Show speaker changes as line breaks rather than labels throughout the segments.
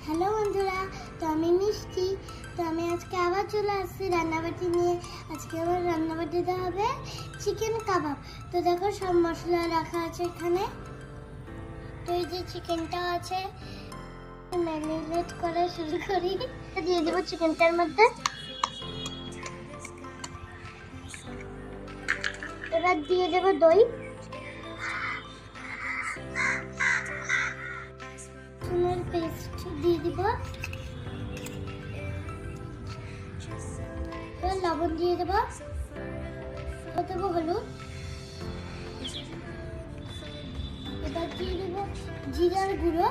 Hello বন্ধুরা, তো আমি মিষ্টি। তো আমি আজকে আবার চলে আসছি রান্নাবাটি নিয়ে। আজকে আবার রান্নাবাটিতে হবে চিকেন কাবাব। তো দেখো সব মশলা রাখা আছে এখানে। তো এই যে চিকেনটা আছে, ম্যারিনেট করা শুরু করি। দিয়ে দেবো চিকেনটার মধ্যে। এবার দিয়ে দেবো দই, রসুনের পেস্ট দিয়ে দিব, এবার লবণ দিয়ে দেবো, দেবো হলুদ, এবার দিয়ে দেবো জিরার গুঁড়ো,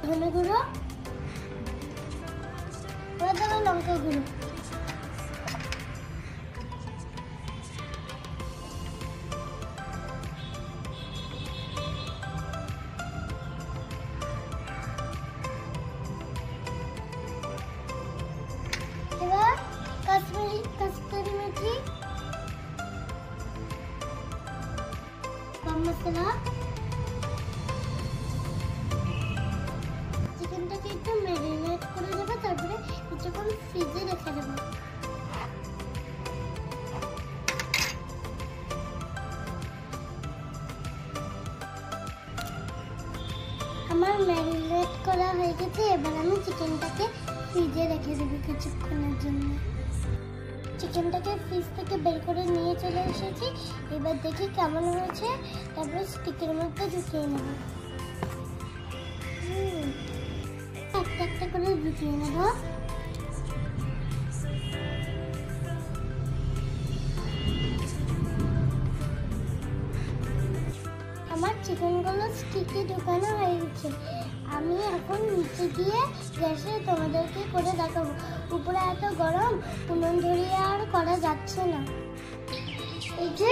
ধনে গুঁড়ো, এবার দেবো লঙ্কা গুঁড়ো। এবার কসুরি মেথি, গরম মশলা, চিকেনটাকে একটু ম্যারিনেট করে দেবো, তারপরে কিছুক্ষণ ফ্রিজে রেখে দেবো। আমার ম্যারিনেট করা হয়ে গেছে, এবার আমি চিকেনটাকে ফ্রিজে রেখে দেবো কিছুক্ষণের জন্য। চিকেনটাকে ফ্রিজ থেকে বের করে নিয়ে চলে এসেছি। এবার দেখি কেমন হয়েছে, তারপরে স্টিকের মধ্যে ঢুকিয়ে নেব। একটা একটা করে ঢুকিয়ে নেব। আমার চিকেনগুলো স্টিকে ঢোকানো হয়ে গেছে। আমি এখন নিচে গিয়ে গ্যাসে তোমাদেরকে করে দেখাবো। উপরে এত গরম, উনুন ধরিয়ে আর করা যাচ্ছে না। এই যে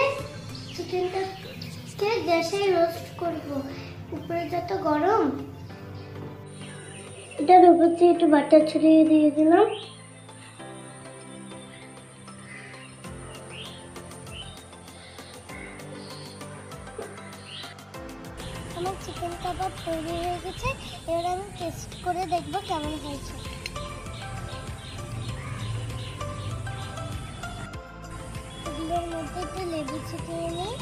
চিকেনটাকে গ্যাসে রোস্ট করব, উপরে যত গরম। এটার উপর দিয়ে একটু বাটার ছড়িয়ে দিয়ে দিলাম। আমার চিকেন কাবাব তৈরি হয়ে গেছে। এবার আমি টেস্ট করে দেখবো কেমন হয়েছে। এগুলোর মধ্যে একটু লেবু ছিটিয়ে নিই।